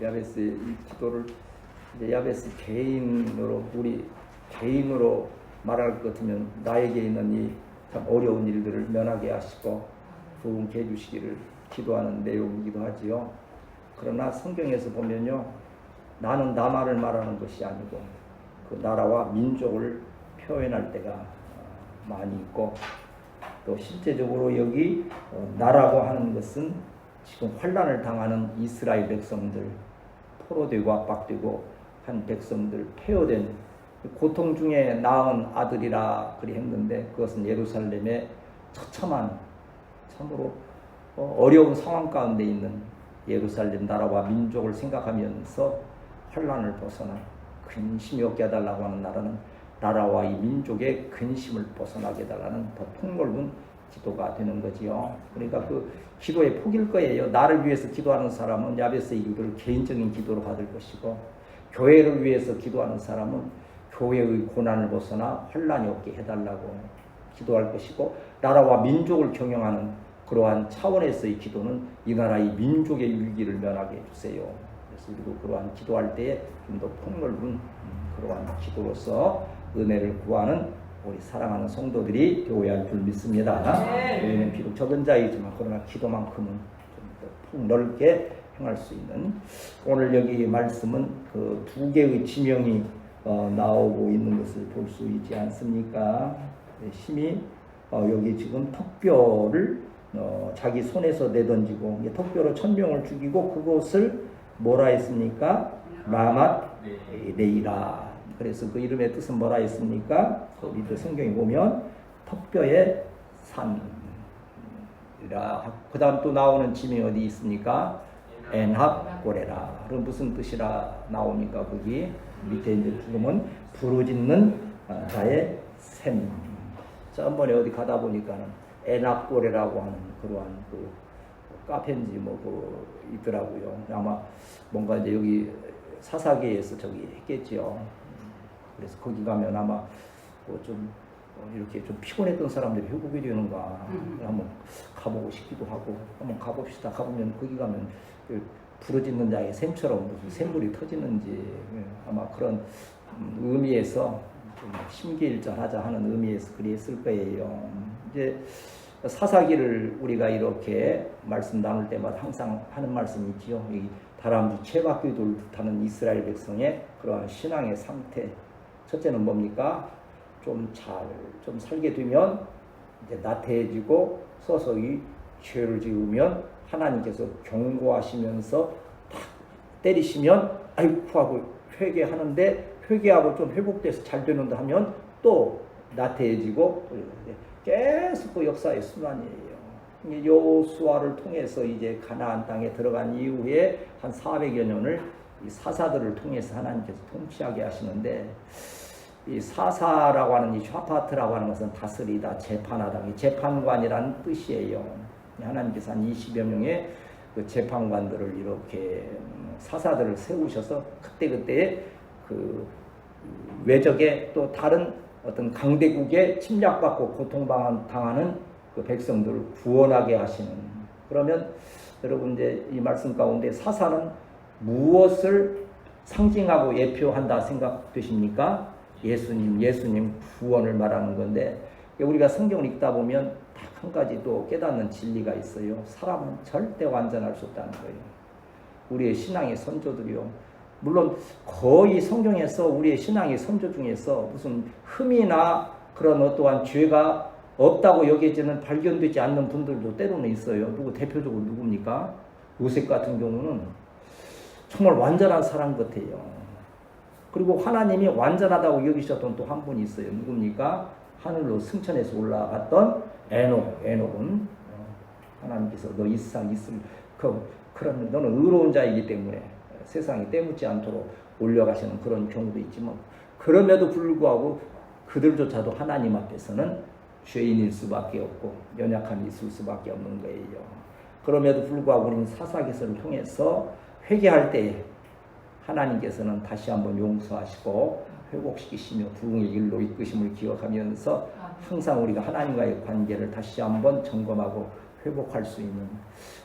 야베스의 이 기도를 이제 야베스 개인으로 우리 개인으로 말할 것 같으면 나에게 있는 이 참 어려운 일들을 면하게 하시고 부흥케 해주시기를 기도하는 내용이기도 하지요. 그러나 성경에서 보면요, 나는 나만을 말하는 것이 아니고 그 나라와 민족을 표현할 때가 많이 있고, 또 실제적으로 여기 나라고 하는 것은 지금 환난을 당하는 이스라엘 백성들, 포로되고 압박되고 한 백성들, 폐허된 고통 중에 낳은 아들이라 그리 했는데, 그것은 예루살렘의 처참한 참으로 어려운 상황 가운데 있는 예루살렘 나라와 민족을 생각하면서 환난을 벗어나 근심이 없게 해달라고 하는 나라와 이 민족의 근심을 벗어나게 해달라는 더 폭넓은 기도가 되는 거지요. 그러니까 그 기도의 폭일 거예요. 나를 위해서 기도하는 사람은 야베스의 기도를 개인적인 기도로 받을 것이고, 교회를 위해서 기도하는 사람은 교회의 고난을 벗어나 환난이 없게 해달라고 기도할 것이고, 나라와 민족을 경영하는 그러한 차원에서의 기도는 이 나라의 민족의 위기를 면하게 해주세요. 그래서 우리도 그러한 기도할 때에 좀 더 폭넓은 그러한 기도로서 은혜를 구하는 우리 사랑하는 성도들이 되어야 할 줄 믿습니다. 교회는 비록 적은 자이지만 그러나 기도만큼은 좀 더 폭넓게 행할 수 있는, 오늘 여기 말씀은 그 두 개의 지명이 나오고 있는 것을 볼 수 있지 않습니까? 심히 여기 지금 턱뼈를 자기 손에서 내던지고 턱뼈로 1000명을 죽이고 그것을 뭐라 했습니까? 라맛 네이라. 그래서 그 이름의 뜻은 뭐라 했습니까? 우리도 성경에 보면 턱뼈의 산이라. 그 다음 또 나오는 지명이 어디 있습니까? 엔합고레라. 그럼 무슨 뜻이라 나옵니까? 거기 밑에 이제 지금은 부르짖는 자의 샘. 저번에 어디 가다 보니까는 엔합고레라고 하는 그러한 그 카페인지 뭐 있더라고요. 아마 뭔가 이제 여기 사사계에서 저기 했겠지요. 그래서 거기 가면 아마 뭐좀 이렇게 좀 피곤했던 사람들이 회복이 되는가 한번 가보고 싶기도 하고, 한번 가봅시다. 가보면 거기 가면 부르짖는 자의 샘처럼 무슨 샘물이 터지는지 아마 그런 의미에서 좀 심기일전하자 하는 의미에서 그랬을 거예요. 이제 사사기를 우리가 이렇게 말씀 나눌 때마다 항상 하는 말씀이 있지요. 이 다람쥐 채바퀴돌 듯하는 이스라엘 백성의 그러한 신앙의 상태. 첫째는 뭡니까? 좀 살게 되면 이제 나태해지고 서서히 죄를 지으면 하나님께서 경고하시면서 탁 때리시면 아이쿠 하고 회개하는데, 회개하고 좀 회복돼서 잘 되는다 하면 또 나태해지고 계속 그 역사의 순환이에요. 여호수아를 통해서 이제 가나안 땅에 들어간 이후에 한 400여 년을 이 사사들을 통해서 하나님께서 통치하게 하시는데, 이 사사라고 하는 이 샤파트라고 하는 것은 다스리다, 재판하다, 재판관이라는 뜻이에요. 하나님께서 한 20여 명의 그 재판관들을 이렇게 사사들을 세우셔서 그때그때 그 외적의 또 다른 어떤 강대국에 침략받고 고통당하는 그 백성들을 구원하게 하시는. 그러면 여러분 이제 이 말씀 가운데 사사는 무엇을 상징하고 예표한다 생각되십니까? 예수님 구원을 말하는 건데, 우리가 성경을 읽다 보면 딱 한 가지 또 깨닫는 진리가 있어요. 사람은 절대 완전할 수 없다는 거예요. 우리의 신앙의 선조들이요, 물론 거의 성경에서 우리의 신앙의 선조 중에서 무슨 흠이나 그런 어떠한 죄가 없다고 여겨지는 발견되지 않는 분들도 때로는 있어요. 대표적으로 누굽니까? 요셉 같은 경우는 정말 완전한 사람 같아요. 그리고 하나님이 완전하다고 여기셨던 또 한 분이 있어요. 누굽니까? 하늘로 승천해서 올라갔던 에녹은 하나님께서 너 이 세상 있을 그런 너는 의로운 자이기 때문에 세상이 때묻지 않도록 올려가시는 그런 경우도 있지만, 그럼에도 불구하고 그들조차도 하나님 앞에서는 죄인일 수밖에 없고 연약함이 있을 수밖에 없는 거예요. 그럼에도 불구하고 우리는 사사기서를 통해서 회개할 때 하나님께서는 다시 한번 용서하시고 회복시키시며 부흥의 길로 이끄심을 기억하면서 항상 우리가 하나님과의 관계를 다시 한번 점검하고 회복할 수 있는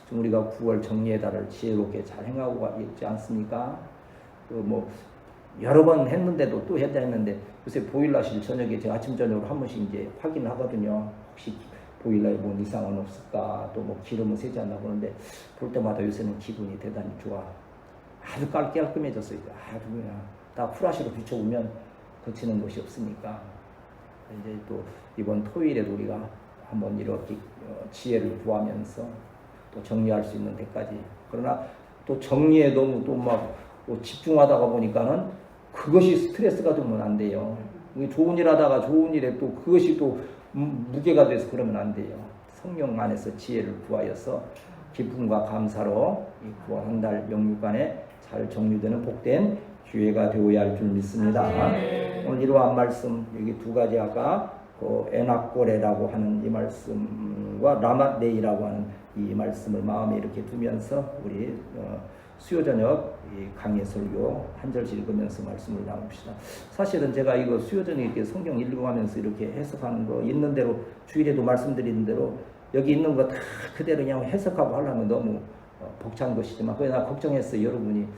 지금 우리가 9월 정리의 달을 지혜롭게 잘 행하고 있지 않습니까? 뭐 여러 번 했는데도 또 해야 했는데 요새 보일러실 저녁에 제가 아침 저녁으로 한 번씩 이제 확인을 하거든요. 혹시 보일러에 뭔 이상은 없을까, 또 뭐 기름은 새지 않나 보는데 볼 때마다 요새는 기분이 대단히 좋아. 아주 깔끔해졌어요. 아주 그냥 다 프라시로 비춰보면 거치는 것이 없으니까. 이제 또 이번 토요일에도 우리가 한번 이렇게 지혜를 구하면서 또 정리할 수 있는 데까지. 그러나 또 정리에 너무 또 막 집중하다가 보니까는 그것이 스트레스가 되면 안 돼요. 좋은 일 하다가 좋은 일에 또 그것이 또 무게가 돼서 그러면 안 돼요. 성령 안에서 지혜를 구하여서 기쁨과 감사로 이 9월 한 달 영육간에 잘 정리되는 복된 기회가 되어야 할 줄 믿습니다. 오늘 이러한 말씀, 여기 두 가지 아까 에나꼬레라고 하는 이 말씀과 라마네이라고 하는 이 말씀을 마음에 이렇게 두면서 우리 수요 저녁 강해 설교 한 절씩 읽으면서 말씀을 나눕시다. 사실은 제가 이거 수요 저녁 이렇게 성경 읽어가면서 이렇게 해석하는 거 있는 대로 주일에도 말씀드린 대로 여기 있는 거 다 그대로 그냥 해석하고 하려면 너무 벅찬 것이지만 그러나 걱정했어요. 여러분이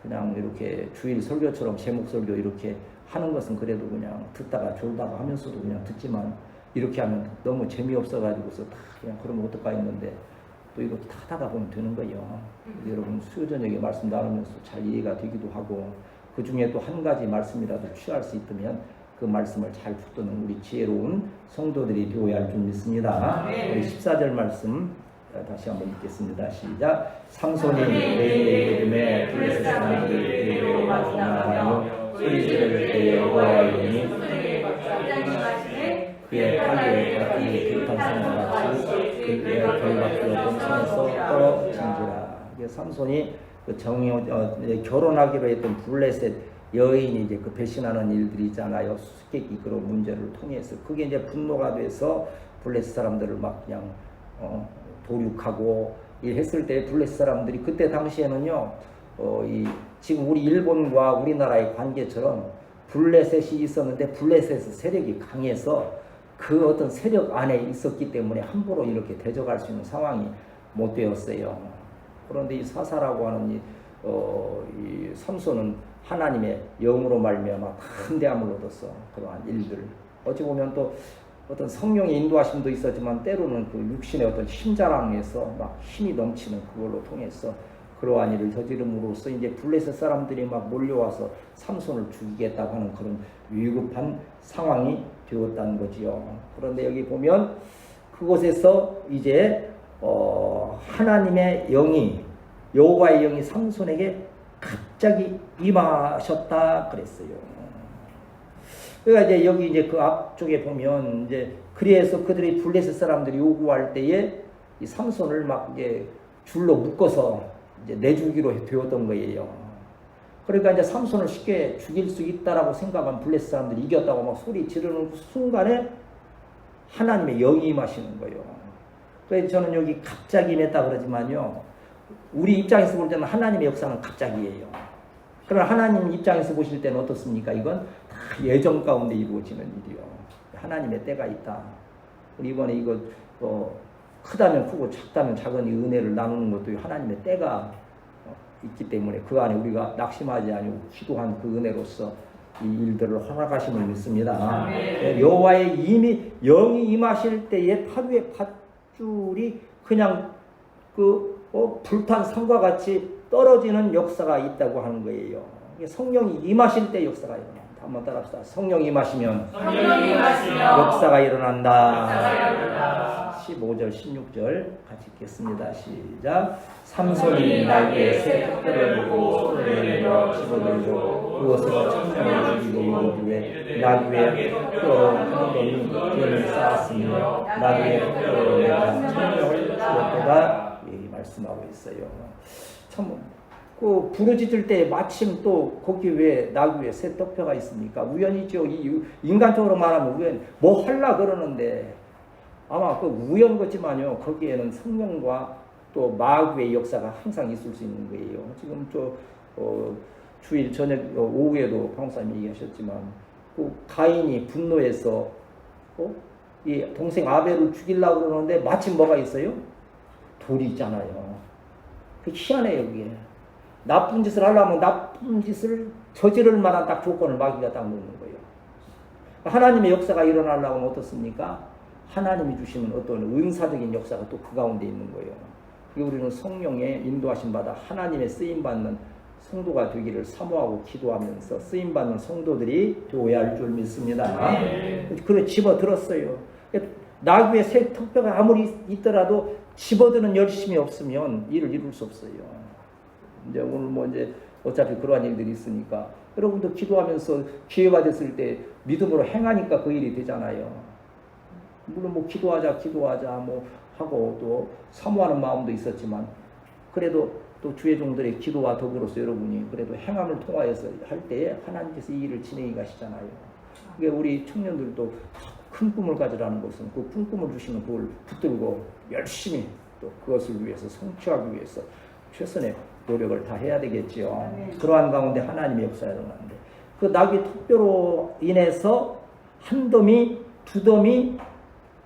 그냥 이렇게 주일 설교처럼 제목 설교 이렇게 하는 것은 그래도 그냥 듣다가 졸다가 하면서도 그냥 듣지만 이렇게 하면 너무 재미없어가지고서 다 그냥 그러면 어떨까 했는데 또 이렇게 하다가 보면 되는 거예요. 여러분 수요 저녁에 말씀 나누면서 잘 이해가 되기도 하고 그 중에 또 한 가지 말씀이라도 취할 수 있다면 그 말씀을 잘 붙드는 우리 지혜로운 성도들이 되어야 할 줄 믿습니다. 우리 14절 말씀 다시 한번 읽겠습니다. 시작. 삼손이 레이의 이름에 블레셋 사람들을 데리고 나가며 소리 지를 때에 여호와의 영이 그의 팔을 바퀴 들탄 성같이 그의 결박되었던 손에서 떨어진지라. 삼손이 그 결혼하기로 했던 블레셋 여인이 이제 그 배신하는 일들이 있잖아요. 수수께끼 그런 문제를 통해서 그게 이제 분노가 돼서 블레셋 사람들을 막 그냥 도륙하고 했을 때 블레셋 사람들이 그때 당시에는요, 지금 우리 일본과 우리나라의 관계처럼 블레셋이 있었는데 블레셋 세력이 강해서 그 어떤 세력 안에 있었기 때문에 함부로 이렇게 대적할 수 있는 상황이 못 되었어요. 그런데 이 사사라고 하는 이 삼손은 하나님의 영으로 말미암아 담대함을 얻었어. 그러한 일들. 어찌 보면 또 어떤 성령의 인도하심도 있었지만 때로는 그 육신의 어떤 힘자랑에서 막 힘이 넘치는 그걸로 통해서 그러한 일을 저지름으로써 이제 블레셋 사람들이 막 몰려와서 삼손을 죽이겠다고 하는 그런 위급한 상황이 되었다는 거지요. 그런데 여기 보면 그곳에서 이제 하나님의 영이 여호와의 영이 삼손에게 갑자기 임하셨다 그랬어요. 그러니까 이제 여기 이제 그 앞쪽에 보면 이제 그래서 그들이 블레셋 사람들이 요구할 때에 이 삼손을 막 이제 줄로 묶어서 이제 내주기로 되었던 거예요. 그러니까 이제 삼손을 쉽게 죽일 수 있다라고 생각한 블레셋 사람들이 이겼다고 막 소리 지르는 그 순간에 하나님의 영이 임하시는 거예요. 그래서 저는 여기 갑자기 임했다 그러지만요, 우리 입장에서 볼 때는 하나님의 역사는 갑자기예요. 그러나 하나님 입장에서 보실 때는 어떻습니까? 이건 다 예정 가운데 이루어지는 일이요. 하나님의 때가 있다. 우리 이번에 이거 크다면 크고 작다면 작은 이 은혜를 나누는 것도 하나님의 때가 있기 때문에 그 안에 우리가 낙심하지 아니고 기도한 그 은혜로서 이 일들을 허락하심을 믿습니다. 여호와의 영이 임하실 때에 파도의 밧줄이 그냥 불탄 산과 같이 떨어지는 역사가 있다고 하는 거예요. 성령이 임하실 때 역사가 일어난다. 한번 따라합시다. 성령이 임하시면 역사가 일어난다. 15절 16절 같이 읽겠습니다. 시작. 삼손이 날개에 새 턱뼈를 보고 손을 내밀어 집어들고 그것으로 천명을 죽이고 이르되 나귀의 턱뼈 한 놈이 기름을 쌓았으며 나귀의 턱뼈로 내가 천명을 주었도다. 이 말씀하고 있어요. 참 그 부르짖을 때 마침 또 거기 왜 나귀에 새 턱뼈가 있습니까? 우연이죠. 인간적으로 말하면 우연 뭐 할라 그러는데 아마 그 우연 같지만요, 거기에는 성령과 또 마귀의 역사가 항상 있을 수 있는 거예요. 지금 주일 저녁 오후에도 방사님이 얘기하셨지만 그 가인이 분노해서 이 동생 아벨을 죽이려고 그러는데 마침 뭐가 있어요? 돌이 있잖아요. 그 희한해요, 그게. 나쁜 짓을 하려면 나쁜 짓을 저지를 만한 딱 조건을 마귀가 딱 놓는 거예요. 하나님의 역사가 일어나려고 하면 어떻습니까? 하나님이 주시는 어떤 은사적인 역사가 또 그 가운데 있는 거예요. 그게 우리는 성령의 인도하심 받아 하나님의 쓰임받는 성도가 되기를 사모하고 기도하면서 쓰임받는 성도들이 되어야 줄 믿습니다. 그래 집어들었어요. 나귀의 새 턱뼈가 아무리 있더라도 집어드는 열심이 없으면 일을 이룰 수 없어요. 이제 오늘 뭐 이제 어차피 그러한 일들이 있으니까 여러분도 기도하면서 기회가 됐을 때 믿음으로 행하니까 그 일이 되잖아요. 물론 뭐 기도하자 뭐 하고 또 사모하는 마음도 있었지만 그래도 또 주의 종들의 기도와 더불어서 여러분이 그래도 행함을 통하여서 할 때에 하나님께서 이 일을 진행해 가시잖아요. 그게 우리 청년들도 큰 꿈을 가지라는 것은 그 큰 꿈을 주시는 그걸 붙들고 열심히 또 그것을 위해서 성취하기 위해서 최선의 노력을 다 해야 되겠지요. 그러한 가운데 하나님의 역사가 일어나는데 그 나귀 턱뼈로 인해서 한 더미 두 더미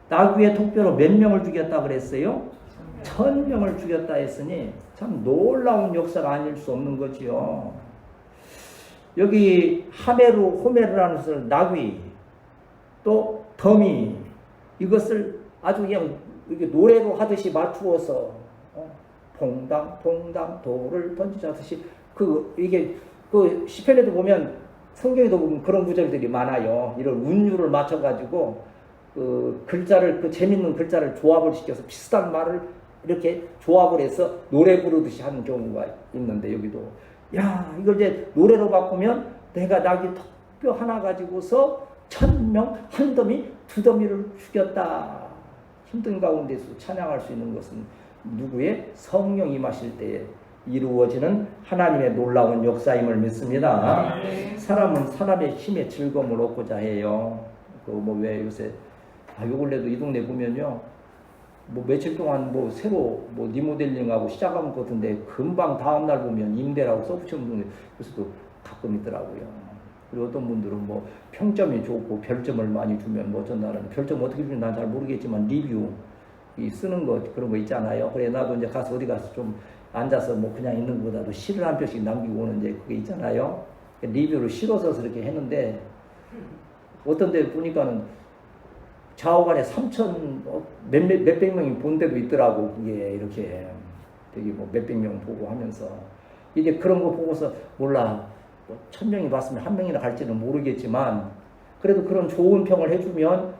나귀의 턱뼈로 몇 명을 죽였다 그랬어요? 1000명을 죽였다 했으니 참 놀라운 역사가 아닐 수 없는 거지요. 여기 호메르라는 것을 나귀 또 더미 이것을 아주 그냥 이렇게 노래로 하듯이 맞추어서 봉당 돌을 던지자듯이 이게 그 시편에도 보면 성경에도 보면 그런 구절들이 많아요. 이런 운율을 맞춰가지고 그 글자를 그 재밌는 글자를 조합을 시켜서 비슷한 말을 이렇게 조합을 해서 노래 부르듯이 하는 경우가 있는데 여기도 이걸 이제 노래로 바꾸면 내가 나귀 턱뼈 하나 가지고서 1000명 한 더미 두 더미를 죽였다. 힘든 가운데서 찬양할 수 있는 것은 누구의 성령이 임하실 때에 이루어지는 하나님의 놀라운 역사임을 믿습니다. 사람은 사람의 힘에 즐거움을 얻고자 해요. 그 뭐 왜 요새 요 근래도 이 동네 보면요. 뭐 며칠 동안 뭐 새로 뭐 리모델링하고 시작한 것 같은데 금방 다음날 보면 임대라고 써붙이는 분이 요새도 가끔 있더라고요. 그리고 어떤 분들은 뭐 평점이 좋고 별점을 많이 주면 뭐 어떤 날은 별점 어떻게 주는지 난 잘 모르겠지만 리뷰 쓰는 거 그런 거 있잖아요. 그래 나도 이제 가서 어디 가서 좀 앉아서 뭐 그냥 있는 것보다도 시를 한 편씩 남기고 오는 이제 그게 있잖아요. 리뷰를 실어 써서 이렇게 했는데 어떤 데 보니까는 좌우간에 3000 몇백 명이 본 데도 있더라고. 그게 이렇게 되게 뭐 몇백 명 보고 하면서 이제 그런 거 보고서 몰라 뭐 1000명이 봤으면 한 명이나 갈지는 모르겠지만 그래도 그런 좋은 평을 해주면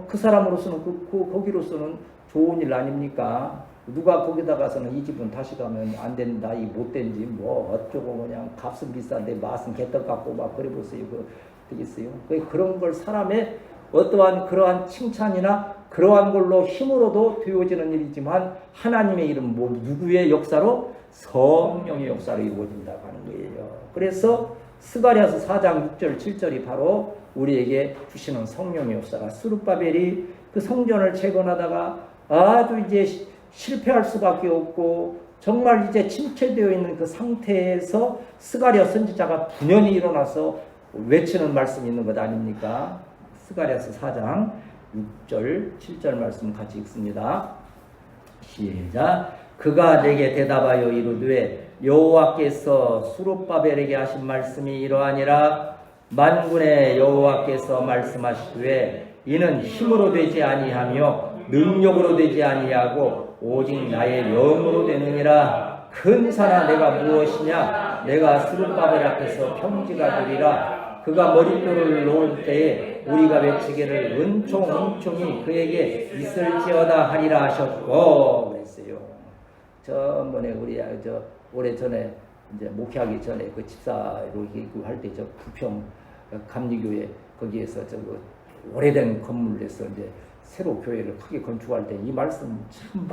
그 사람으로서는 거기로서는 좋은 일 아닙니까? 누가 거기다 가서는 이 집은 다시 가면 안 된다, 이 못된 집, 뭐 어쩌고 그냥 값은 비싼데 맛은 개떡 같고 막 그래 보세요. 그 되겠어요? 그런 걸 사람의 어떠한 그러한 칭찬이나 그러한 걸로 힘으로도 되어지는 일이지만 하나님의 이름 뭐 누구의 역사로? 성령의 역사로 이루어진다고 하는 거예요. 그래서 스가랴서 4장 6절 7절이 바로 우리에게 주시는 성령의 역사가 스룹바벨이 그 성전을 재건하다가 아주 이제 실패할 수밖에 없고 정말 이제 침체되어 있는 그 상태에서 스가랴 선지자가 분연히 일어나서 외치는 말씀이 있는 것 아닙니까? 스가랴서 4장 6절 7절 말씀 같이 읽습니다. 시작. 그가 내게 대답하여 이르되 여호와께서 스룹바벨에게 하신 말씀이 이러하니라. 만군의 여호와께서 말씀하시되 이는 힘으로 되지 아니하며 능력으로 되지 아니하고 오직 나의 영으로 되느니라. 큰 산아 내가 무엇이냐? 내가 스룹바벨 앞에서 평지가 되리라. 그가 머릿돌을 놓을 때에 우리가 외치기를 은총이 그에게 있을지어다 하리라 하셨고 그랬어요. 전번에 우리 오래전에 이제 목회하기 전에 그 집사로 할 때 저 부평 감리교회 거기에서 오래된 건물에서 이제 새로 교회를 크게 건축할 때 이 말씀 참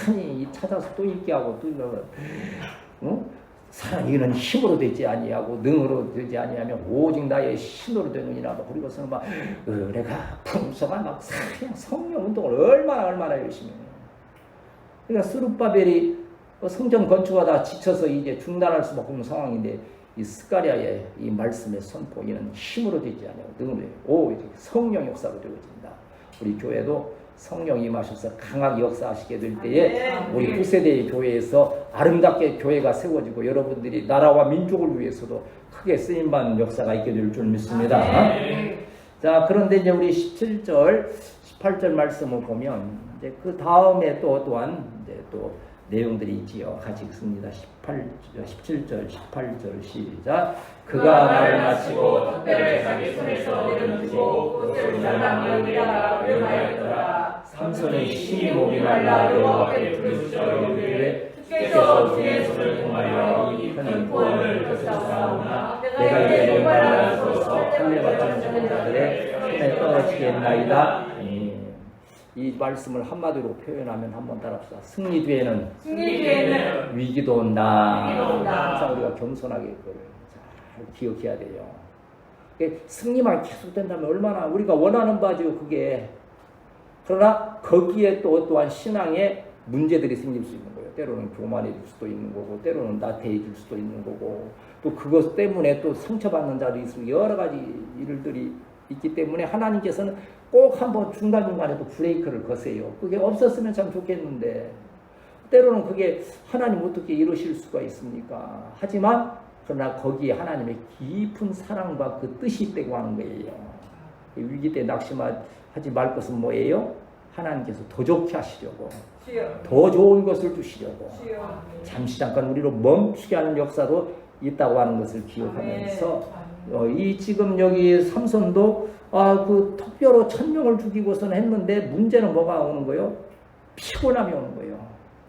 많이 찾아서 또 읽게 하고 또 이는 힘으로 되지 아니하고 능으로 되지 아니하며 오직 나의 신으로 되느니라. 그리고서는 막 내가 풍성한 막 성령 운동을 얼마나 열심히 해요. 그러니까 스룹바벨이 성전 건축하다 지쳐서 이제 중단할 수밖에 없는 상황인데 이 스가랴의 이 말씀의 선포 이는 힘으로 되지 아니하고 능으로 오직 성령 역사로 되어진다. 우리 교회도 성령 임하셔서 강하게 역사하시게 될 때에 우리 후세대의 교회에서 아름답게 교회가 세워지고 여러분들이 나라와 민족을 위해서도 크게 쓰임받는 역사가 있게 될 줄 믿습니다. 자, 그런데 이제 우리 17절, 18절 말씀을 보면 이제 그 다음에 또한 이제 또 내용들이 있지요. 같이 읽습니다. 17절, 18절 시작. 그가 말을 마치고 특별히 자기 손에서 내려주고 그것을 잘라 여기다가 외우하였더라. 삼손은 심히 목이 말라 여호와께 부르짖어 이르되 주께서 주의 손을 통하여 이 큰 구원을 베푸셨사오나 내가 이제 목말라서서 칼에 맞추는 자들의 손에 떨어지겠나이다. 이 말씀을 한마디로 표현하면 한번 따라합시다. 승리 뒤에는 위기도 온다. 항상 우리가 겸손하게 그걸 잘 기억해야 돼요. 승리만 계속된다면 얼마나 우리가 원하는 바죠 그게. 그러나 거기에 또한 신앙에 문제들이 생길 수 있는 거예요. 때로는 교만해질 수도 있는 거고 때로는 나태해질 수도 있는 거고 또 그것 때문에 또 상처받는 자도 있고 여러 가지 일들이 있기 때문에 하나님께서는 꼭 한번 중간중간에도 브레이크를 거세요. 그게 없었으면 참 좋겠는데 때로는 그게 하나님 어떻게 이러실 수가 있습니까? 하지만 그러나 거기에 하나님의 깊은 사랑과 그 뜻이 있다고 하는 거예요. 위기 때 낙심하지 말 것은 뭐예요? 하나님께서 더 좋게 하시려고 더 좋은 것을 주시려고 잠시 잠깐 우리로 멈추게 하는 역사도 있다고 하는 것을 기억하면서 이 지금 여기 삼손도 그 특별로 1000명을 죽이고서는 했는데 문제는 뭐가 오는 거예요? 피곤함이 오는 거예요.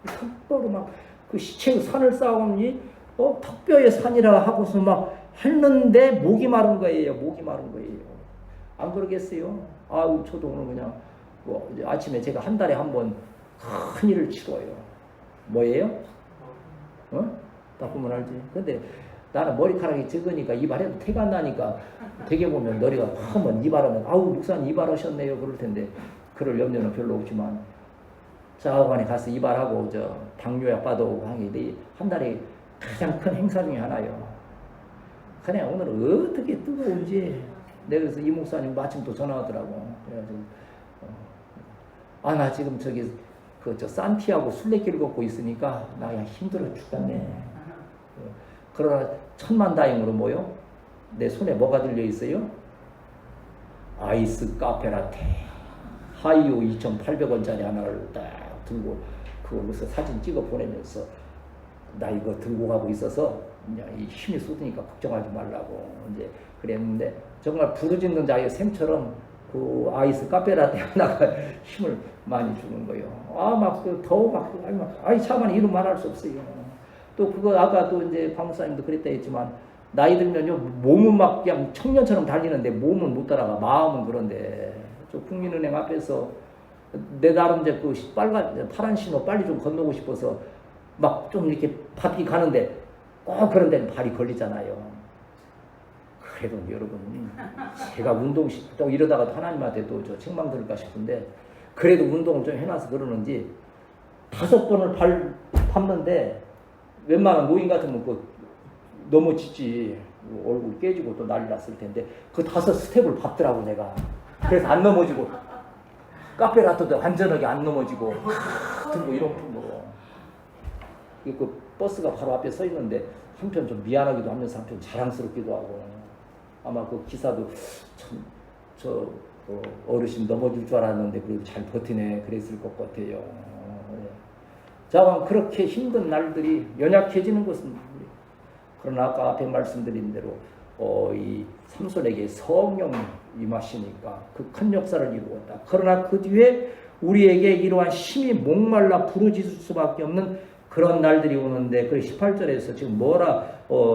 특별로 막 그 시체 산을 쌓으니 턱뼈의 산이라 하고서 막 했는데 목이 마른 거예요. 목이 마른 거예요. 안 그러겠어요? 저도 오늘 그냥 아침에 제가 한 달에 한 번 큰 일을 치러요. 뭐예요? 딱 보면 알지? 근데 나는 머리카락이 적으니까 이발해도 태가 안 나니까 되게 보면 머리가 한번 이발하면 목사님 이발하셨네요 그럴 텐데 그럴 염려는 별로 없지만 자관에 가서 이발하고 당뇨약 받아오고 하는 한 달에 가장 큰 행사 중에 하나요. 그냥 오늘 어떻게 뜨거운지 내가 그래서 이 목사님 마침 또 전화 하더라고. 그래가지고 나 지금 산티아고 순례길 걷고 있으니까 나 그냥 힘들어 죽겠네. 그러나 천만다행으로 뭐요? 내 손에 뭐가 들려 있어요? 아이스 카페라테 하이오 2,800원짜리 하나를 딱 들고 그걸로서 사진 찍어 보내면서 나 이거 들고 가고 있어서 그냥 이 힘이 쏟으니까 걱정하지 말라고 이제 그랬는데 정말 부르짖는 자의 샘처럼 그 아이스 카페라테 하나가 힘을 많이 주는 거예요. 차만 이루 말할 수 없어요. 또 그거 아까도 이제 박목사님도 그랬다 했지만 나이 들면요 몸은 막 그냥 청년처럼 달리는데 몸은 못 따라가. 마음은 그런데 저 국민은행 앞에서 내 나름 이제 그 파란 신호 빨리 좀 건너고 싶어서 막 좀 이렇게 바삐 가는데 꼭 그런 데는 발이 걸리잖아요. 그래도 여러분 제가 또 이러다가 하나님한테 또 책망 들을까 싶은데 그래도 운동을 좀 해놔서 그러는지 5번을 발 팠는데 웬만한 노인 같으면 넘어지지. 얼굴 깨지고 또 난리 났을 텐데 5스텝을 밟더라고 내가. 그래서 안 넘어지고 카페라토도 안전하게 안 넘어지고 들고 이런 품으로 그 버스가 바로 앞에 서 있는데 한편 좀 미안하기도 하면서 한편 자랑스럽기도 하고 아마 그 기사도 참 어르신 넘어질 줄 알았는데 그래도 잘 버티네 그랬을 것 같아요. 자, 그렇게 힘든 날들이 연약해지는 것은 그러나 아까 앞에 말씀드린 대로 이 삼손에게 성령 임하시니까 그 큰 역사를 이루었다. 그러나 그 뒤에 우리에게 이러한 심히 목말라 부르짖을 수밖에 없는 그런 날들이 오는데 그 18절에서 지금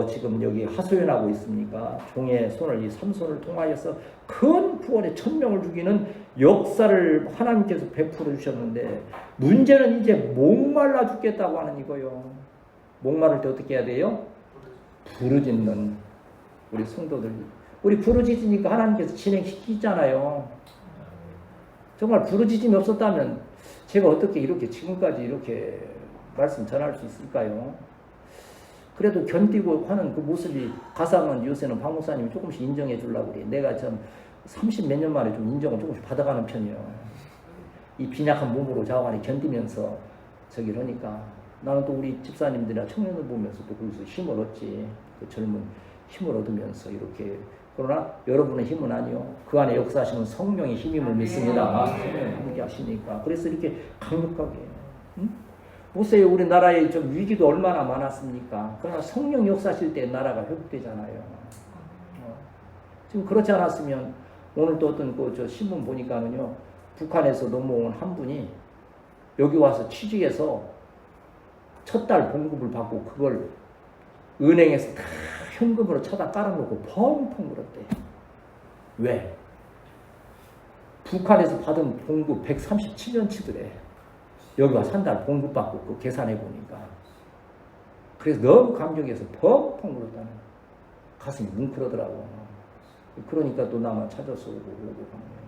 지금 여기 하소연하고 있습니까? 종의 손을 이 삼손을 통하여서 큰 구원의 1000명을 죽이는 역사를 하나님께서 베풀어 주셨는데 문제는 이제 목말라 죽겠다고 하는 이거요. 목마를 때 어떻게 해야 돼요? 부르짖는 우리 성도들. 우리 부르짖으니까 하나님께서 진행시키잖아요. 정말 부르짖음이 없었다면 제가 어떻게 이렇게 지금까지 이렇게 말씀 전할 수 있을까요? 그래도 견디고 하는 그 모습이 가상은 요새는 박 목사님이 조금씩 인정해 주려고 그래. 내가 좀 30 몇 년 만에 좀 인정을 조금씩 받아가는 편이에요. 이 빈약한 몸으로 자관이 견디면서 저기 하니까 나는 또 우리 집사님들이나 청년들 보면서 또 거기서 힘을 얻지. 그 젊은 힘을 얻으면서 이렇게. 그러나 여러분의 힘은 아니요. 그 안에 역사하시는 성령의 힘임을 믿습니다. 성령이 함께 하시니까. 그래서 이렇게 강력하게. 응? 보세요. 우리나라에 좀 위기도 얼마나 많았습니까? 그러나 성령 역사하실 때 나라가 회복되잖아요. 지금 그렇지 않았으면 오늘 또 어떤 저 신문 보니까는요. 북한에서 넘어온 한 분이 여기 와서 취직해서 첫 달 봉급을 받고 그걸 은행에서 다 현금으로 쳐다 깔아놓고 펑펑 울었대. 왜? 북한에서 받은 봉급 137년치더래. 여기 와서 한 달 봉급 받고 그 계산해 보니까. 그래서 너무 감격해서 펑펑 울었다는. 가슴이 뭉클하더라고. 그러니까 또 나만 찾아서 오고 그러고 하는 거예요.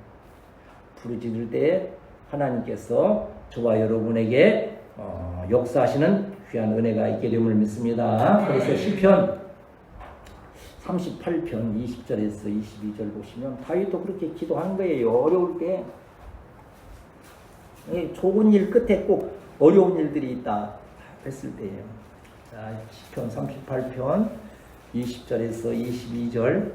부르짖을 때에 하나님께서 저와 여러분에게 역사하시는 귀한 은혜가 있게 됨을 믿습니다. 그래서 시편 38편 20절에서 22절 보시면 다윗도 그렇게 기도한 거예요. 어려울 때 좋은 일 끝에 꼭 어려운 일들이 있다 했을 때예요. 자, 시편 38편 20절에서 22절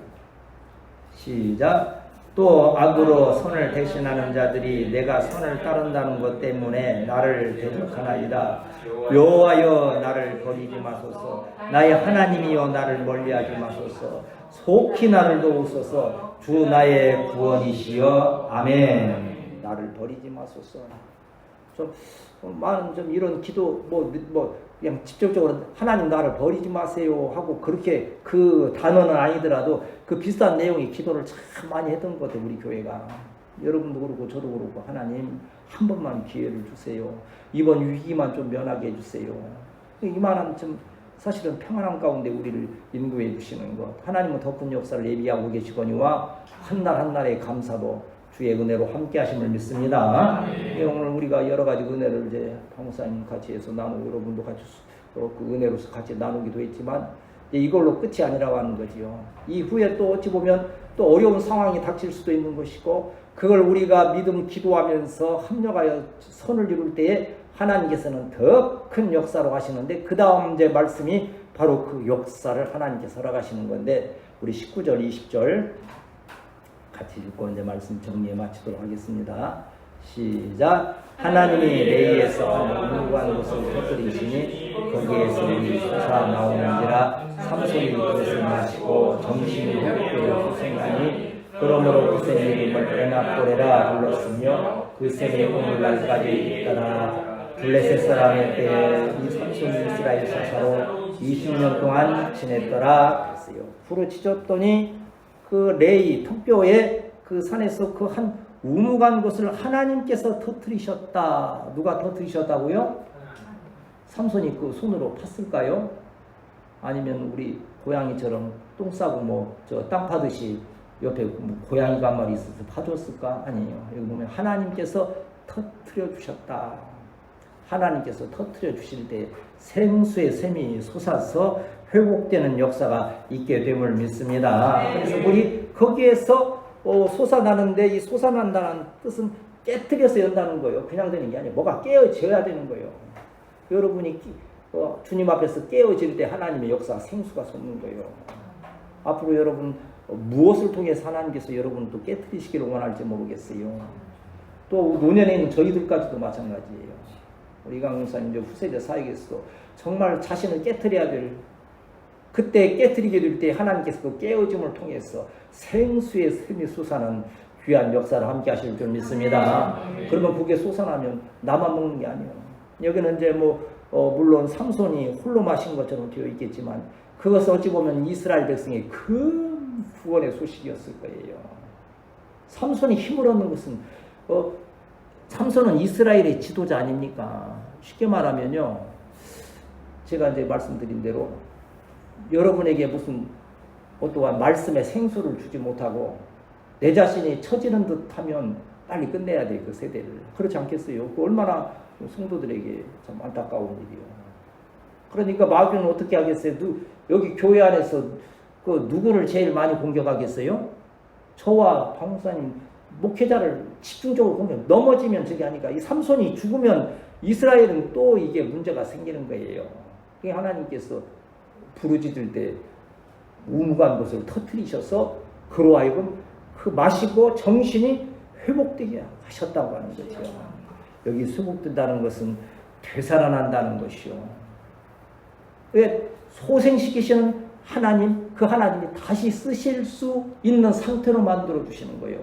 시작. 또 악으로 선을 대신하는 자들이 내가 선을 따른다는 것 때문에 나를 대적하나이다. 여호와여 나를 버리지 마소서. 나의 하나님이여 나를 멀리하지 마소서. 속히 나를 도우소서. 주 나의 구원이시여. 아멘. 나를 버리지 마소서. 좀 이런 기도 그냥 직접적으로 하나님 나를 버리지 마세요 하고 그렇게 그 단어는 아니더라도 그 비슷한 내용의 기도를 참 많이 했던 것 같아요. 우리 교회가. 여러분도 그렇고 저도 그렇고 하나님 한 번만 기회를 주세요. 이번 위기만 좀 면하게 해주세요. 이만한 좀 사실은 평안함 가운데 우리를 인도해 주시는 것. 하나님은 더 큰 역사를 예비하고 계시거니와 한날 한날의 감사도 주의 은혜로 함께 하심을 믿습니다. 오늘 우리가 여러 가지 은혜를 이제 박목사님 같이 해서 나누고 여러분도 같이 그 은혜로서 같이 나누기도 했지만 이걸로 끝이 아니라고 하는 거지요. 이후에 또 어찌 보면 또 어려운 상황이 닥칠 수도 있는 것이고 그걸 우리가 믿음 기도하면서 합력하여 선을 이룰 때에 하나님께서는 더 큰 역사로 하시는데 그 다음 이제 말씀이 바로 그 역사를 하나님께서 허락하시는 건데 우리 19절 20절 같이 읽고 이제 말씀 정리해 마치도록 하겠습니다. 시작. 하나님이 레이에서 무고한 것을 터뜨리시니 거기에서 우리 솟아 나오는지라 삼손이 그것을 마시고 정신이 회복되어 후생하니 그러므로 그 셈의 이름을 에나꼬레라 불렀으며 그 셈이 오늘날까지 있더라. 블레셋 사람의 때에 이 삼손이 이스라엘 사사로 20년 동안 지냈더라 했어요. 부르짖었더니 그 레이 특교의 그 산에서 그 한 우묵한 것을 하나님께서 터뜨리셨다. 누가 터뜨리셨다고요? 삼손이 그 손으로 팠을까요? 아니면 우리 고양이처럼 똥 싸고 땅 파듯이 옆에 고양이가 한 마리 있어서 파줬을까? 아니에요. 여기 보면 하나님께서 터뜨려 주셨다. 하나님께서 터뜨려 주실 때 생수의 샘이 솟아서 회복되는 역사가 있게 됨을 믿습니다. 그래서 우리 거기에서 솟아나는데 이 솟아난다는 뜻은 깨뜨려서 연다는 거예요. 그냥 되는 게 아니에요. 뭐가 깨어져야 되는 거예요. 여러분이 주님 앞에서 깨어질 때 하나님의 역사 생수가 솟는 거예요. 앞으로 여러분 무엇을 통해서 하나님께서 여러분을 또 깨뜨리시기를 원할지 모르겠어요. 또 노년에 있는 저희들까지도 마찬가지예요. 우리 강목사님 후세대 사역에서도 정말 자신을 깨뜨려야 될 그때 깨뜨리게 될 때 하나님께서 그 깨어짐을 통해서 생수의 샘이 솟아나는 귀한 역사를 함께 하실 줄 믿습니다. 그러면 그게 솟아나면 나만 먹는 게 아니에요. 여기는 이제 물론 삼손이 홀로 마신 것처럼 되어 있겠지만 그것은 어찌 보면 이스라엘 백성의 큰 구원의 소식이었을 거예요. 삼손이 힘을 얻는 것은 삼손은 이스라엘의 지도자 아닙니까? 쉽게 말하면요. 제가 이제 말씀드린 대로 여러분에게 무슨 어떠한 말씀의 생수를 주지 못하고 내 자신이 처지는 듯 하면 빨리 끝내야 돼, 그 세대를. 그렇지 않겠어요? 그 얼마나 성도들에게 참 안타까운 일이요. 그러니까 마귀는 어떻게 하겠어요? 여기 교회 안에서 그 누구를 제일 많이 공격하겠어요? 저와 박 목사님 목회자를 집중적으로 공격. 넘어지면 저기 하니까 이 삼손이 죽으면 이스라엘은 또 이게 문제가 생기는 거예요. 하나님께서 부르짖을 때 우무한 것을 터뜨리셔서 그로 하여금 그 마시고 정신이 회복되게 하셨다고 하는 거죠. 여기 회복된다는 것은 되살아난다는 것이요. 왜 소생시키시는 하나님, 그 하나님이 다시 쓰실 수 있는 상태로 만들어 주시는 거예요.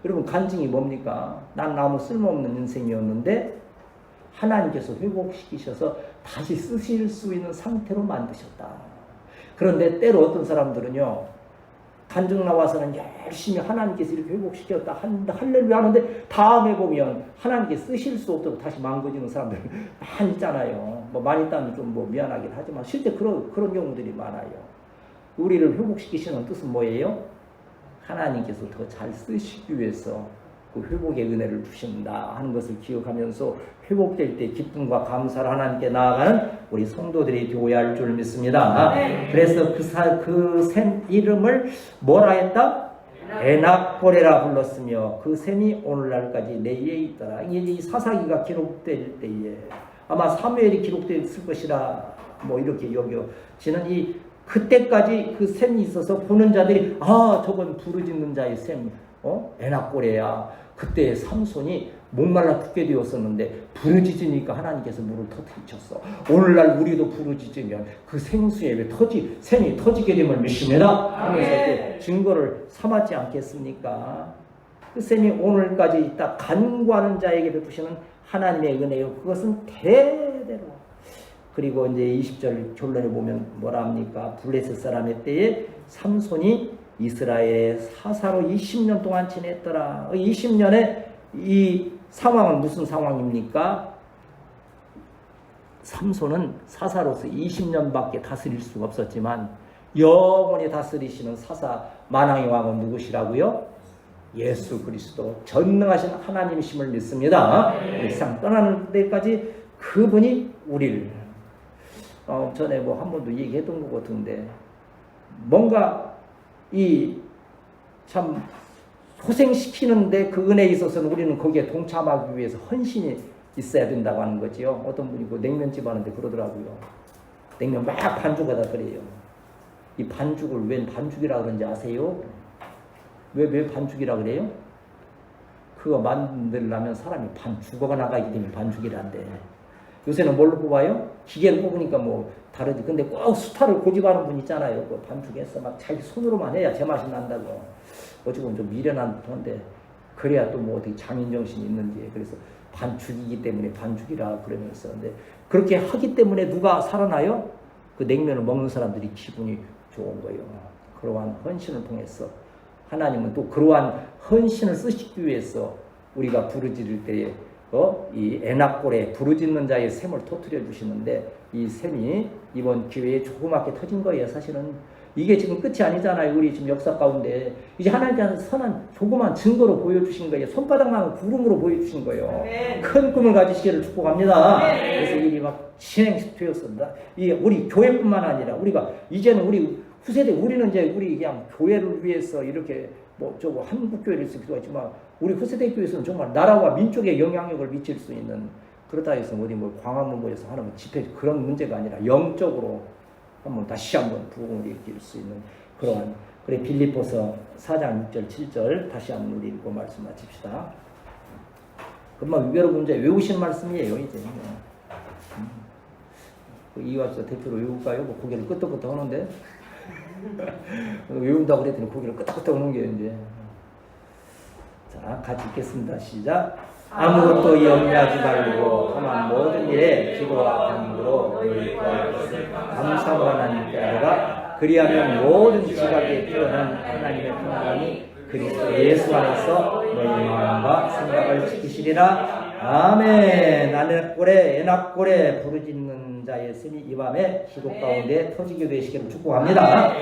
여러분 간증이 뭡니까? 난 아무 쓸모없는 인생이었는데 하나님께서 회복시키셔서 다시 쓰실 수 있는 상태로 만드셨다. 그런데 때로 어떤 사람들은요, 간증 나와서는 열심히 하나님께서 이렇게 회복시켰다 할렐루야 하는데 다음에 보면 하나님께 쓰실 수 없도록 다시 망가지는 사람들 많이 있잖아요. 뭐 많이 있다면 좀 뭐 미안하긴 하지만 실제 그런 경우들이 많아요. 우리를 회복시키시는 뜻은 뭐예요? 하나님께서 더 잘 쓰시기 위해서 그 회복의 은혜를 주신다 하는 것을 기억하면서 회복될 때 기쁨과 감사를 하나님께 나아가는 우리 성도들이 되어야 할 줄 믿습니다. 그래서 그 샘 이름을 뭐라 했다? 에낙고레라 불렀으며 그 샘이 오늘날까지 내에 있더라. 이 사사기가 기록될 때에 아마 사무엘이 기록됐을 것이라 뭐 이렇게 여겨지는 그때까지 그 샘이 있어서 보는 자들이 저건 부르짖는 자의 샘 에낙고레야. 그때 삼손이 목말라 죽게 되었었는데 부르짖으니까 하나님께서 물을 터뜨리셨어. 오늘날 우리도 부르짖으면 그 생수에 샘이 터지게 됨을 믿습니다. 하면서 증거를 삼았지 않겠습니까? 그 샘이 오늘까지 있다 간구하는 자에게 베푸시는 하나님의 은혜요. 그것은 대대로. 그리고 이제 20절 결론에 보면 뭐라 합니까? 블레셋 사람의 때에 삼손이 이스라엘의 사사로 20년 동안 지냈더라. 20년에 이 상황은 무슨 상황입니까? 삼손은 사사로서 20년밖에 다스릴 수가 없었지만 영원히 다스리시는 사사 만왕의 왕은 누구시라고요? 예수 그리스도 전능하신 하나님이심을 믿습니다. 세상 떠나는 데까지 그분이 우리를 전에 뭐 한 번도 얘기했던 것 같은데 뭔가 참 소생시키는데 그 은혜에 있어서는 우리는 거기에 동참하기 위해서 헌신이 있어야 된다고 하는 거지요. 어떤 분이 그 냉면집 하는데 그러더라고요. 냉면 막 반죽하다 그래요. 이 반죽을 웬 반죽이라 그런지 아세요? 왜 반죽이라 그래요? 그거 만들려면 사람이 죽어가 나가기 때문에 반죽이란데. 요새는 뭘로 뽑아요? 기계를 뽑으니까 뭐 다르지. 근데 꼭 수타를 고집하는 분 있잖아요. 그 반죽해서 막 자기 손으로만 해야 제맛이 난다고. 어찌보면 좀 미련한 던데 그래야 또 뭐 어떻게 장인정신이 있는지. 그래서 반죽이기 때문에 반죽이라 그러면서. 근데 그렇게 하기 때문에 누가 살아나요? 그 냉면을 먹는 사람들이 기분이 좋은 거예요. 그러한 헌신을 통해서 하나님은 또 그러한 헌신을 쓰시기 위해서 우리가 부르짖을 때에 이 에낙고레 부르짖는 자의 샘을 터뜨려 주시는데 이 샘이 이번 기회에 조그맣게 터진 거예요. 사실은 이게 지금 끝이 아니잖아요. 우리 지금 역사 가운데 이제 하나님께서 선한 조그만 증거로 보여주신 거예요. 손바닥만한 구름으로 보여주신 거예요. 큰 꿈을 가지시기를 축복합니다. 그래서 일이 막 진행되었습니다. 이게 우리 교회뿐만 아니라 우리가 이제는 우리 후세대 우리는 이제 우리 그냥 교회를 위해서 이렇게 뭐 저거 한국 교회를 쓰기도 하지만 우리 후세대 교회에서는 정말 나라와 민족에 영향력을 미칠 수 있는 그렇다 해서 어디 뭐 광화문 모여서 하는 집회 그런 문제가 아니라 영적으로 다시 한번 부흥을 일으킬 수 있는 그러한 그래 빌립보서 4장 6절 7절 다시 한번 우리 읽고 말씀 마칩시다. 금방 여러분 이제 외우신 말씀이에요 이제. 이화서 대표로 외울까요? 뭐 고개를 끄덕끄덕 하는데 외운다고 그랬더니 고개를 끄덕끄덕 하는 게 이제. 자, 같이 읽겠습니다. 시작. 아무것도 염려하지 말고 다만 모든 일에 기도와 간구로 너희 구할 것을 감사로 하나님께 하라. 그리하면 모든 지각에 뛰어난 하나님의 평안이 그리스도 예수 안에서 너희 마음과 생각을 지키시리라. 아멘. 에낙고레 부르짖는 자의 샘이 이 밤에 기도 가운데 터지게 되시기를 축복합니다.